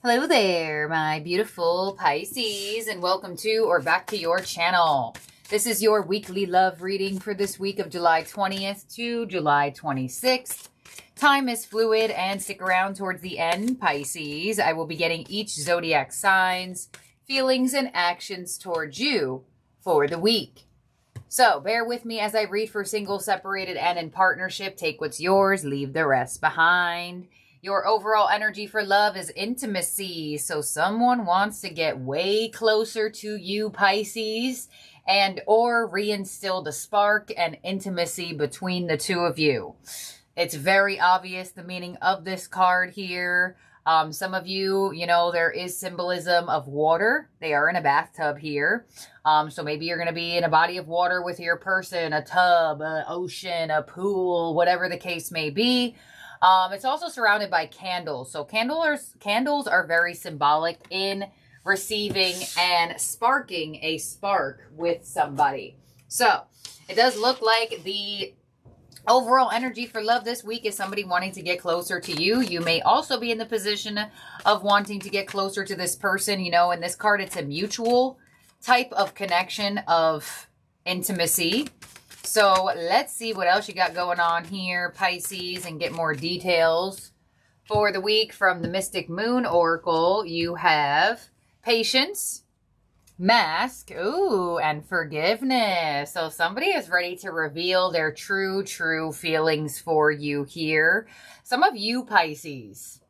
Hello there, my beautiful Pisces, and welcome to or back to your channel. This is your weekly love reading for this week of July 20th to July 26th. Time is fluid and stick around towards the end, Pisces. I will be getting each zodiac signs, feelings, and actions towards you for the week. So bear with me as I read for single, separated, and in partnership. Take what's yours, leave the rest behind. Your overall energy for love is intimacy. So someone wants to get way closer to you, Pisces, and or reinstill the spark and intimacy between the two of you. It's very obvious the meaning of this card here. Some of you, there is symbolism of water. They are in a bathtub here. So maybe you're going to be in a body of water with your person, a tub, an ocean, a pool, whatever the case may be. It's also surrounded by candles. So candles are very symbolic in receiving and sparking a spark with somebody. So it does look like the overall energy for love this week is somebody wanting to get closer to you. You may also be in the position of wanting to get closer to this person. In this card, it's a mutual type of connection of intimacy. So let's see what else you got going on here, Pisces, and get more details. For the week from the Mystic Moon Oracle, you have patience, mask, and forgiveness. So somebody is ready to reveal their true feelings for you here. Some of you, Pisces,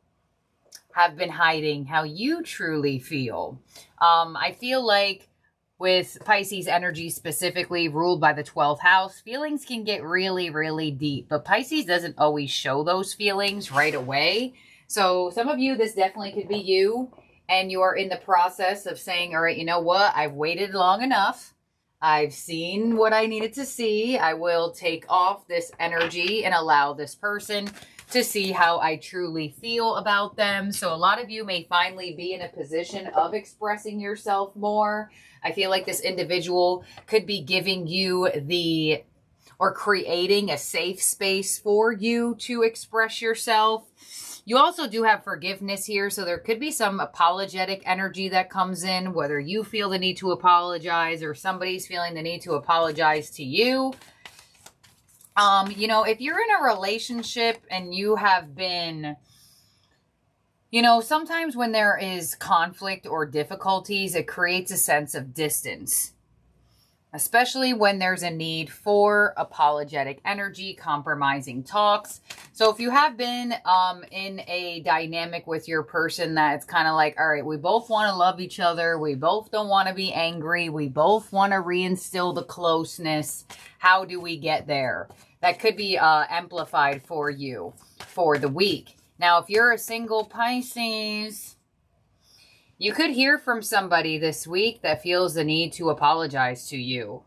have been hiding how you truly feel. I feel like with Pisces energy specifically ruled by the 12th house, feelings can get really deep. But Pisces doesn't always show those feelings right away. So some of you, this definitely could be you. And you are in the process of saying, all right, you know what? I've waited long enough. I've seen what I needed to see. I will take off this energy and allow this person to see how I truly feel about them. So a lot of you may finally be in a position of expressing yourself more. I feel like this individual could be giving you or creating a safe space for you to express yourself. You also do have forgiveness here, so there could be some apologetic energy that comes in, whether you feel the need to apologize or somebody's feeling the need to apologize to you. If you're in a relationship and you have been, sometimes when there is conflict or difficulties, it creates a sense of distance, especially when there's a need for apologetic energy, compromising talks. So if you have been in a dynamic with your person that it's kind of like, all right, we both want to love each other. We both don't want to be angry. We both want to reinstill the closeness. How do we get there? That could be amplified for you for the week. Now, if you're a single Pisces, you could hear from somebody this week that feels the need to apologize to you.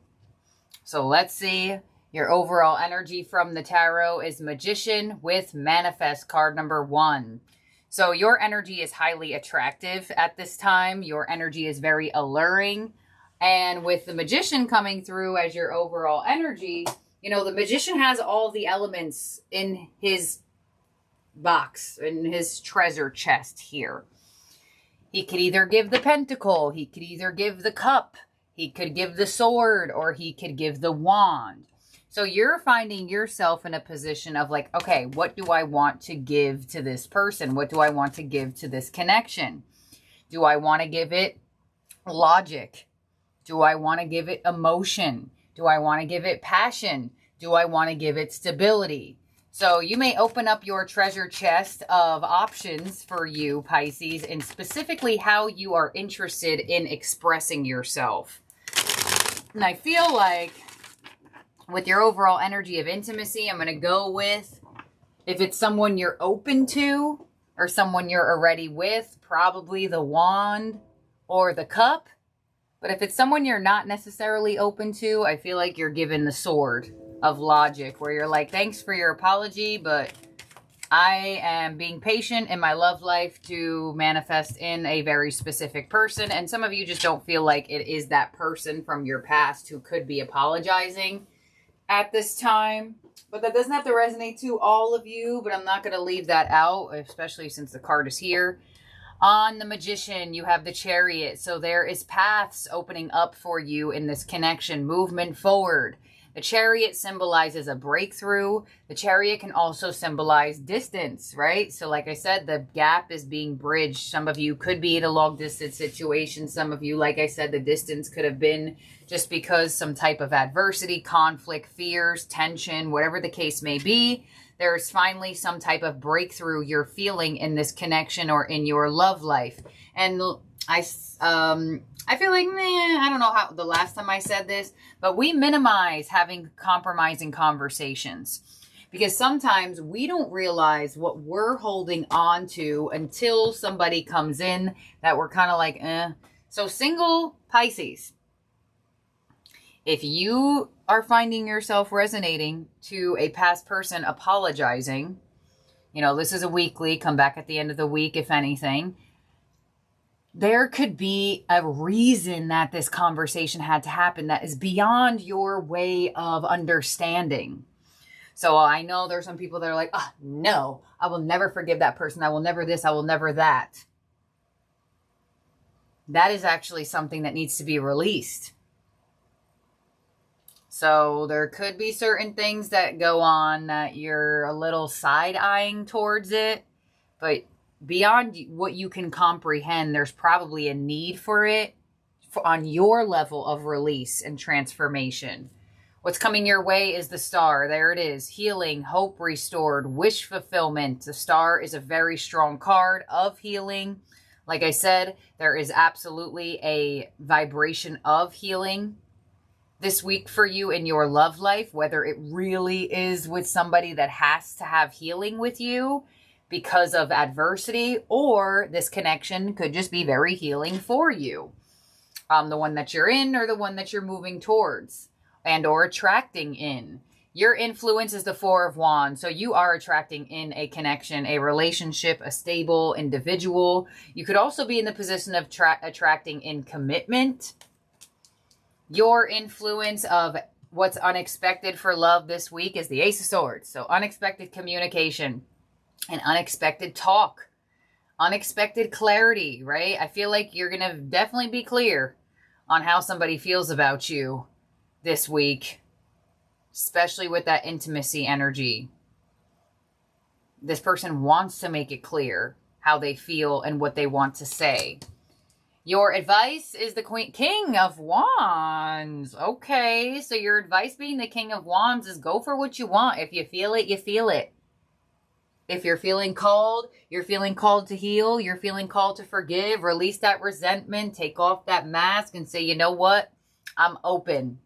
So let's see. Your overall energy from the tarot is Magician with Manifest card number 1. So your energy is highly attractive at this time. Your energy is very alluring. And with the Magician coming through as your overall energy, the Magician has all the elements in his box, in his treasure chest here. He could either give the pentacle, he could either give the cup, he could give the sword, or he could give the wand. So you're finding yourself in a position of like, okay, what do I want to give to this person? What do I want to give to this connection? Do I want to give it logic? Do I want to give it emotion? Do I want to give it passion? Do I want to give it stability? So you may open up your treasure chest of options for you, Pisces, and specifically how you are interested in expressing yourself. And I feel like with your overall energy of intimacy, I'm going to go with, if it's someone you're open to or someone you're already with, probably the wand or the cup. But if it's someone you're not necessarily open to, I feel like you're given the sword of logic, where you're like, thanks for your apology, but I am being patient in my love life to manifest in a very specific person. And some of you just don't feel like it is that person from your past who could be apologizing at this time. But that doesn't have to resonate to all of you, but I'm not going to leave that out, especially since the card is here. On the Magician, you have the Chariot. So there is paths opening up for you in this connection, movement forward. The Chariot symbolizes a breakthrough. The Chariot can also symbolize distance, right? So like I said, the gap is being bridged. Some of you could be in a long distance situation. Some of you, like I said, the distance could have been just because some type of adversity, conflict, fears, tension, whatever the case may be. There's finally some type of breakthrough you're feeling in this connection or in your love life. And I feel like, I don't know how the last time I said this, but we minimize having compromising conversations because sometimes we don't realize what we're holding on to until somebody comes in that we're kind of like, eh. So single Pisces, if you are finding yourself resonating to a past person apologizing, you know, this is a weekly, come back at the end of the week, if anything, there could be a reason that this conversation had to happen that is beyond your way of understanding. So I know there's some people that are like, oh, no, I will never forgive that person. I will never this, I will never that. That is actually something that needs to be released. So there could be certain things that go on that you're a little side-eyeing towards it, but beyond what you can comprehend, there's probably a need for it on your level of release and transformation. What's coming your way is the Star. There it is. Healing, hope restored, wish fulfillment. The Star is a very strong card of healing. Like I said, there is absolutely a vibration of healing this week for you in your love life, whether it really is with somebody that has to have healing with you because of adversity, or this connection could just be very healing for you. The one that you're in or the one that you're moving towards and or attracting in. Your influence is the Four of Wands. So you are attracting in a connection, a relationship, a stable individual. You could also be in the position of attracting in commitment. Your influence of what's unexpected for love this week is the Ace of Swords. So unexpected communication and unexpected talk, unexpected clarity, right? I feel like you're going to definitely be clear on how somebody feels about you this week, especially with that intimacy energy. This person wants to make it clear how they feel and what they want to say. Your advice is the King of Wands. Okay, so your advice being the King of Wands is go for what you want. If you feel it, you feel it. If you're feeling called to heal, you're feeling called to forgive, release that resentment, take off that mask and say, you know what? I'm open.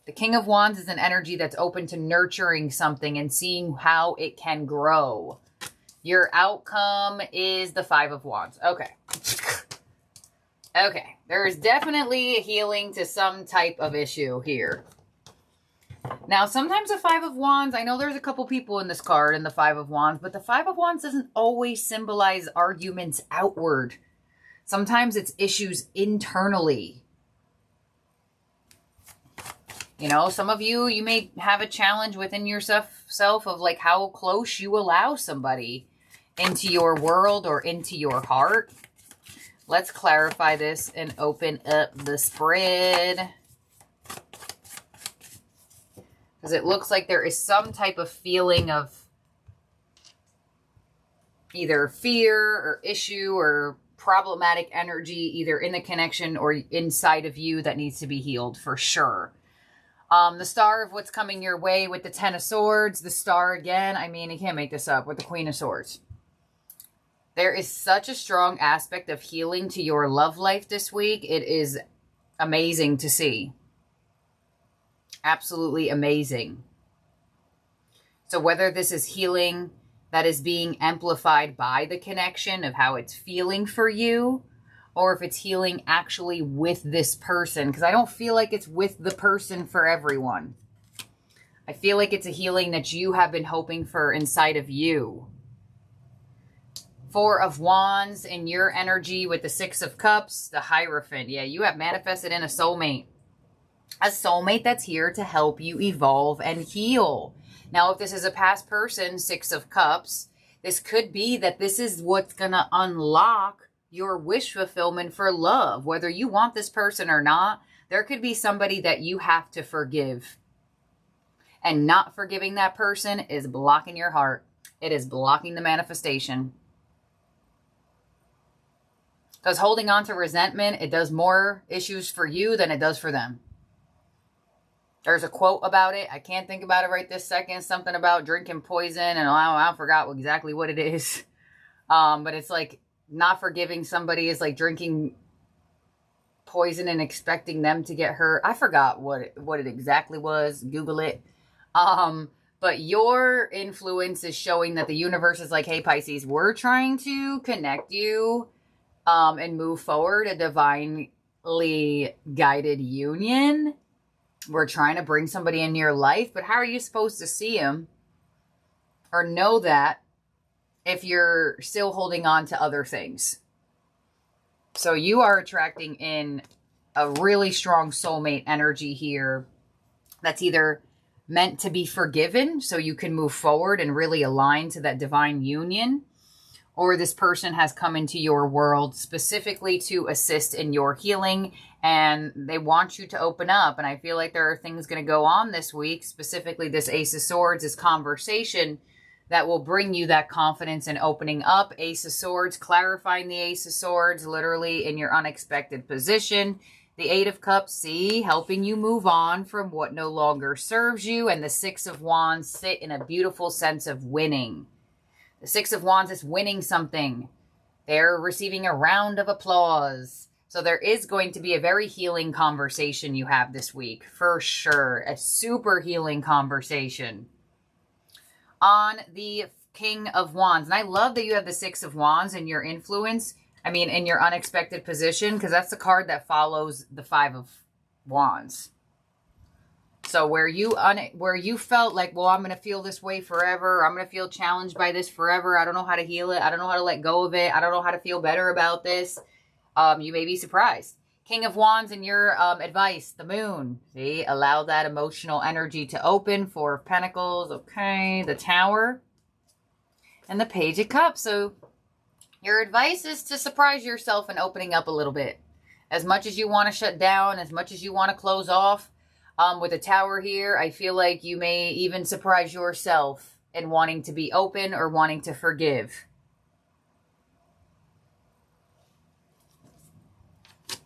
The King of Wands is an energy that's open to nurturing something and seeing how it can grow. Your outcome is the Five of Wands. Okay. Okay, there is definitely a healing to some type of issue here. Now, sometimes the Five of Wands, I know there's a couple people in this card in the Five of Wands, but the Five of Wands doesn't always symbolize arguments outward. Sometimes it's issues internally. You know, some of you, you may have a challenge within yourself of like how close you allow somebody into your world or into your heart. Let's clarify this and open up the spread. Because it looks like there is some type of feeling of either fear or issue or problematic energy, either in the connection or inside of you that needs to be healed for sure. The Star of what's coming your way with the Ten of Swords, the Star again. I mean, you can't make this up with the Queen of Swords. There is such a strong aspect of healing to your love life this week. It is amazing to see. Absolutely amazing. So whether this is healing that is being amplified by the connection of how it's feeling for you, or if it's healing actually with this person, because I don't feel like it's with the person for everyone. I feel like it's a healing that you have been hoping for inside of you. Four of Wands in your energy with the Six of Cups, the Hierophant. Yeah, you have manifested in a soulmate. A soulmate that's here to help you evolve and heal. Now, if this is a past person, Six of Cups, This could be that this is what's going to unlock your wish fulfillment for love. Whether you want this person or not, there could be somebody that you have to forgive. And not forgiving that person is blocking your heart. It is blocking the manifestation. Because holding on to resentment, it does more issues for you than it does for them. There's a quote about it. I can't think about it right this second. Something about drinking poison, and I forgot exactly what it is. But it's like not forgiving somebody is like drinking poison and expecting them to get hurt. I forgot what it exactly was. Google it. But your influence is showing that the universe is like, hey, Pisces, we're trying to connect you and move forward a divinely guided union. We're trying to bring somebody into your life, but how are you supposed to see him or know that if you're still holding on to other things? So you are attracting in a really strong soulmate energy here that's either meant to be forgiven so you can move forward and really align to that divine union, or this person has come into your world specifically to assist in your healing and they want you to open up. And I feel like there are things going to go on this week, specifically this Ace of Swords, this conversation that will bring you that confidence in opening up. Ace of Swords, clarifying the Ace of Swords, literally in your unexpected position. The Eight of Cups, see, helping you move on from what no longer serves you. And the Six of Wands sit in a beautiful sense of winning. The Six of Wands is winning something. They're receiving a round of applause. So there is going to be a very healing conversation you have this week, for sure. A super healing conversation. On the King of Wands. And I love that you have the Six of Wands in your influence. I mean, in your unexpected position, because that's the card that follows the Five of Wands. So where you felt like, well, I'm going to feel this way forever. I'm going to feel challenged by this forever. I don't know how to heal it. I don't know how to let go of it. I don't know how to feel better about this. You may be surprised. King of Wands and your advice, the Moon. See, allow that emotional energy to open. Four of Pentacles. Okay, the Tower. And the Page of Cups. So your advice is to surprise yourself in opening up a little bit. As much as you want to shut down, as much as you want to close off, with the Tower here, I feel like you may even surprise yourself in wanting to be open or wanting to forgive.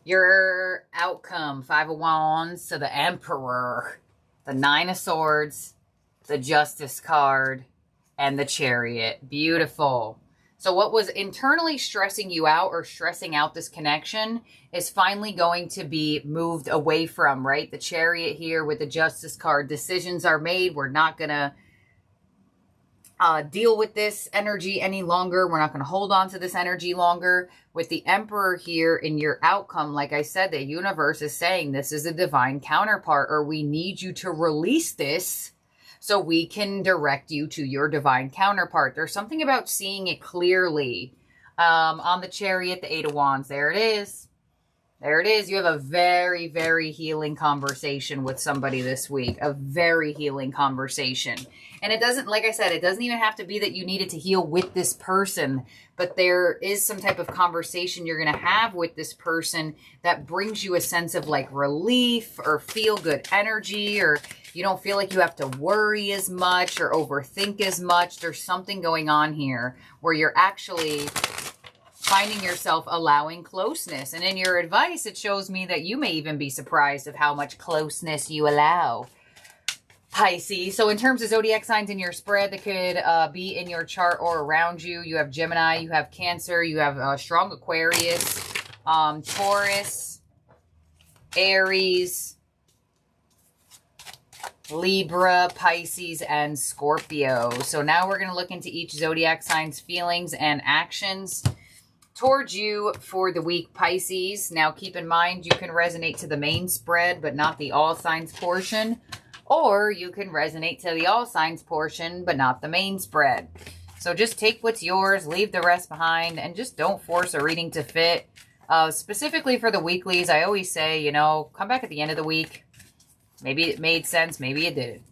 Your outcome, Five of Wands to the Emperor, the Nine of Swords, the Justice card, and the Chariot. Beautiful. So what was internally stressing you out or stressing out this connection is finally going to be moved away from, right? The Chariot here with the Justice card. Decisions are made. We're not going to deal with this energy any longer. We're not going to hold on to this energy longer. With the Emperor here in your outcome, like I said, the universe is saying this is a divine counterpart, or we need you to release this so we can direct you to your divine counterpart. There's something about seeing it clearly. On the Chariot, the Eight of Wands, there it is. There it is. You have a very, very healing conversation with somebody this week. A very healing conversation. And it doesn't, like I said, it doesn't even have to be that you needed to heal with this person. But there is some type of conversation you're going to have with this person that brings you a sense of like relief or feel good energy, or you don't feel like you have to worry as much or overthink as much. There's something going on here where you're actually finding yourself allowing closeness. And in your advice, it shows me that you may even be surprised of how much closeness you allow, Pisces. So in terms of zodiac signs in your spread that could be in your chart or around you, you have Gemini, you have Cancer, you have strong Aquarius, Taurus, Aries, Libra, Pisces, and Scorpio. So now we're going to look into each zodiac sign's feelings and actions towards you for the week, Pisces. Now keep in mind you can resonate to the main spread but not the all signs portion, or you can resonate to the all signs portion but not the main spread. So just take what's yours, leave the rest behind, and just don't force a reading to fit. Specifically for the weeklies, I always say, you know, come back at the end of the week. Maybe it made sense, maybe it didn't.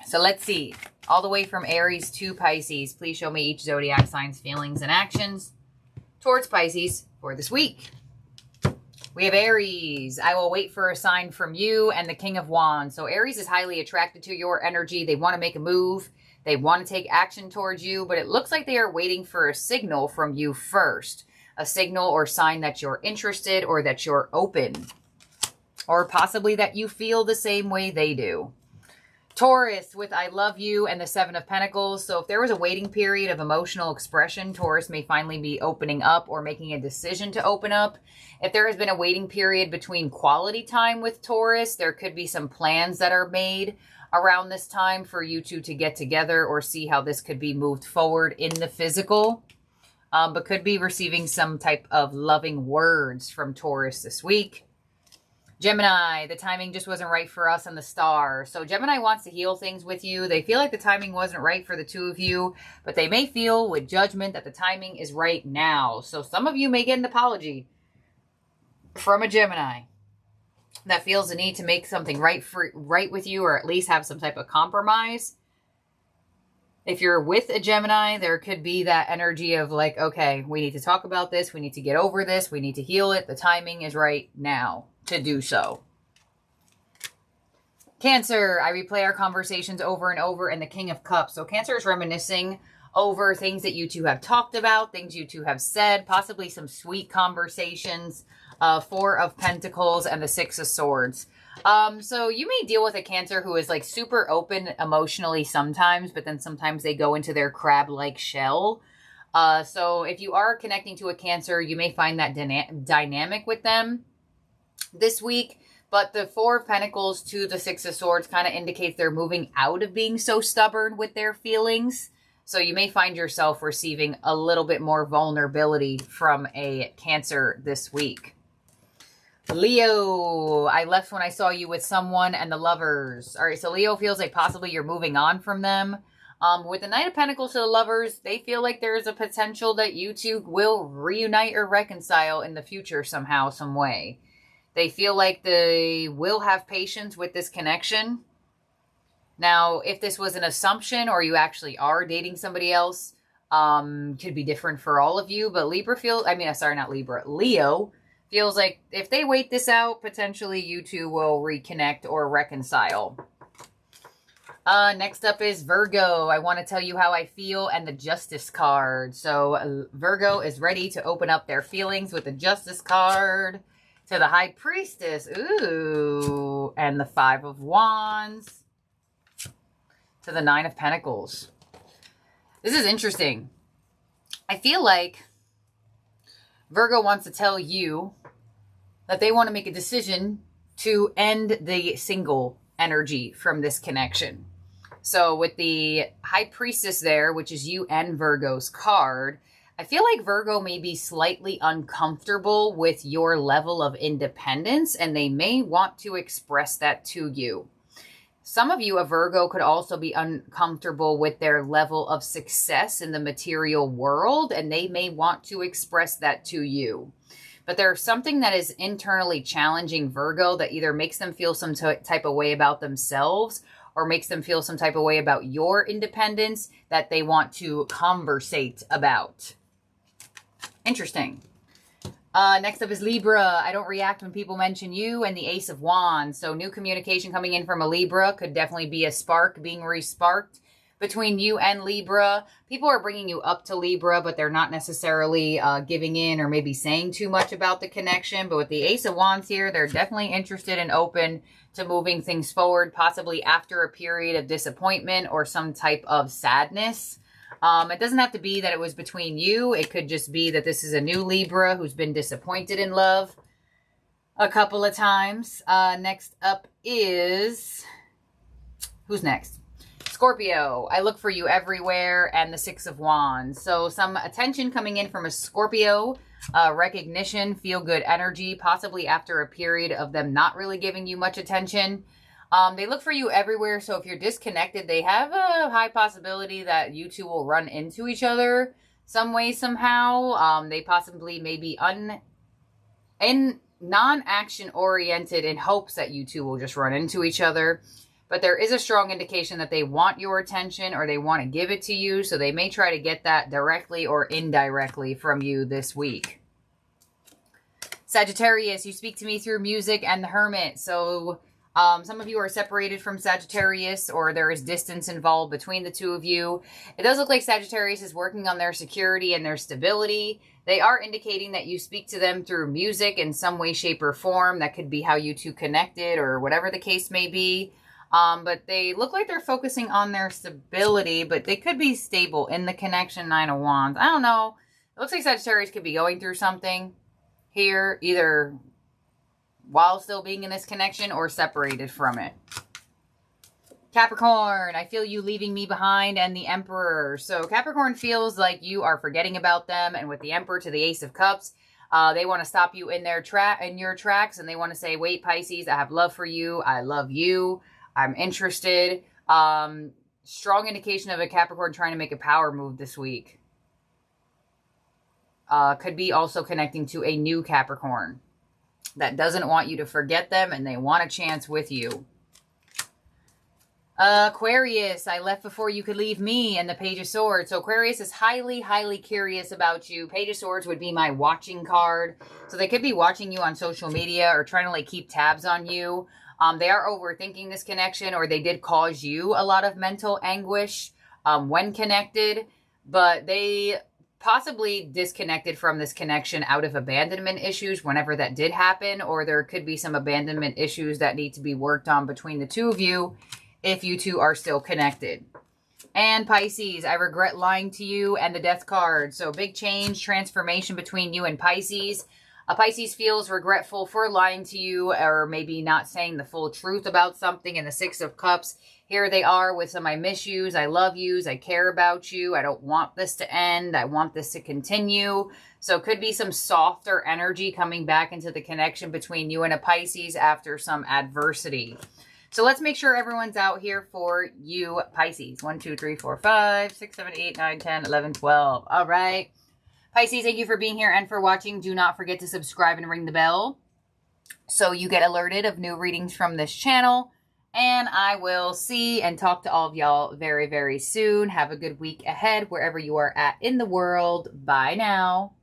So let's see. all the way from Aries to Pisces. Please show me each zodiac sign's feelings and actions towards Pisces for this week. We have Aries. I will wait for a sign from you, and the King of Wands. So Aries is highly attracted to your energy. They want to make a move. They want to take action towards you, but it looks like they are waiting for a signal from you first. A signal or sign that you're interested or that you're open. Or possibly that you feel the same way they do. Taurus with I love you and the Seven of Pentacles. So if there was a waiting period of emotional expression, Taurus may finally be opening up or making a decision to open up. If there has been a waiting period between quality time with Taurus, there could be some plans that are made around this time for you two to get together or see how this could be moved forward in the physical. But could be receiving some type of loving words from Taurus this week. Gemini, the timing just wasn't right for us on the star. So Gemini wants to heal things with you. They feel like the timing wasn't right for the two of you, but they may feel with judgment that the timing is right now. So some of you may get an apology from a Gemini that feels the need to make something right with you, or at least have some type of compromise. If you're with a Gemini, there could be that energy of like, okay, we need to talk about this. We need to get over this. We need to heal it. The timing is right now to do so. Cancer, I replay our conversations over and over, and the King of Cups. So Cancer is reminiscing over things that you two have talked about, things you two have said, possibly some sweet conversations. Four of Pentacles and the Six of Swords. So you may deal with a Cancer who is like super open emotionally sometimes, but then sometimes they go into their crab-like shell. So if you are connecting to a Cancer, you may find that dynamic with them this week. But the Four of Pentacles to the Six of Swords kind of indicates they're moving out of being so stubborn with their feelings. So you may find yourself receiving a little bit more vulnerability from a Cancer this week. Leo, I left when I saw you with someone, and the Lovers. All right, so Leo feels like possibly you're moving on from them. With the Knight of Pentacles to the Lovers, they feel like there's a potential that you two will reunite or reconcile in the future somehow, some way. They feel like they will have patience with this connection. Now, if this was an assumption or you actually are dating somebody else, could be different for all of you. But Leo feels like if they wait this out, potentially you two will reconnect or reconcile. Next up is Virgo. I want to tell you how I feel, and the Justice card. So Virgo is ready to open up their feelings with the Justice card. To the High Priestess. Ooh. And the Five of Wands. To the Nine of Pentacles. This is interesting. I feel like Virgo wants to tell you that they want to make a decision to end the single energy from this connection. So with the High Priestess there, which is you and Virgo's card, I feel like Virgo may be slightly uncomfortable with your level of independence, and they may want to express that to you. Some of you, a Virgo, could also be uncomfortable with their level of success in the material world, and they may want to express that to you. But there's something that is internally challenging Virgo that either makes them feel some type of way about themselves or makes them feel some type of way about your independence that they want to conversate about. Interesting. Next up is Libra. I don't react when people mention you, and the Ace of Wands. So new communication coming in from a Libra could definitely be a spark being re-sparked between you and Libra. People are bringing you up to Libra, but they're not necessarily giving in or maybe saying too much about the connection. But with the Ace of Wands here, they're definitely interested and open to moving things forward, possibly after a period of disappointment or some type of sadness. It doesn't have to be that it was between you. It could just be that this is a new Libra who's been disappointed in love a couple of times. Next up is... Who's next? Scorpio. I look for you everywhere, and the Six of Wands. So some attention coming in from a Scorpio. Recognition, feel-good energy, possibly after a period of them not really giving you much attention. They look for you everywhere, so if you're disconnected, they have a high possibility that you two will run into each other some way, somehow. They possibly may be non-action oriented in hopes that you two will just run into each other. But there is a strong indication that they want your attention or they want to give it to you. So they may try to get that directly or indirectly from you this week. Sagittarius, you speak to me through music and the Hermit. So some of you are separated from Sagittarius, or there is distance involved between the two of you. It does look like Sagittarius is working on their security and their stability. They are indicating that you speak to them through music in some way, shape, or form. That could be how you two connected or whatever the case may be. But they look like they're focusing on their stability, but they could be stable in the connection. Nine of Wands. I don't know. It looks like Sagittarius could be going through something here, either while still being in this connection or separated from it. Capricorn, I feel you leaving me behind, and the Emperor. So Capricorn feels like you are forgetting about them, and with the Emperor to the Ace of Cups, they want to stop you in your tracks, and they want to say, wait, Pisces, I have love for you. I love you. I'm interested. Strong indication of a Capricorn trying to make a power move this week. Could be also connecting to a new Capricorn that doesn't want you to forget them, and they want a chance with you. Aquarius, I left before you could leave me, and the Page of Swords. So Aquarius is highly, highly curious about you. Page of Swords would be my watching card. So they could be watching you on social media or trying to like keep tabs on you. They are overthinking this connection, or they did cause you a lot of mental anguish when connected, but they possibly disconnected from this connection out of abandonment issues whenever that did happen, or there could be some abandonment issues that need to be worked on between the two of you if you two are still connected. And Pisces, I regret lying to you, and the Death card. So big change, transformation between you and Pisces. Pisces feels regretful for lying to you, or maybe not saying the full truth about something. In the Six of Cups, here they are with some I miss yous, I love yous, I care about you, I don't want this to end, I want this to continue. So could be some softer energy coming back into the connection between you and a Pisces after some adversity. So let's make sure everyone's out here for you, Pisces. 1, 2, 3, 4, 5, 6, 7, 8, 9, 10, 11, 12. All right. Pisces, thank you for being here and for watching. Do not forget to subscribe and ring the bell so you get alerted of new readings from this channel. And I will see and talk to all of y'all very, very soon. Have a good week ahead wherever you are at in the world. Bye now.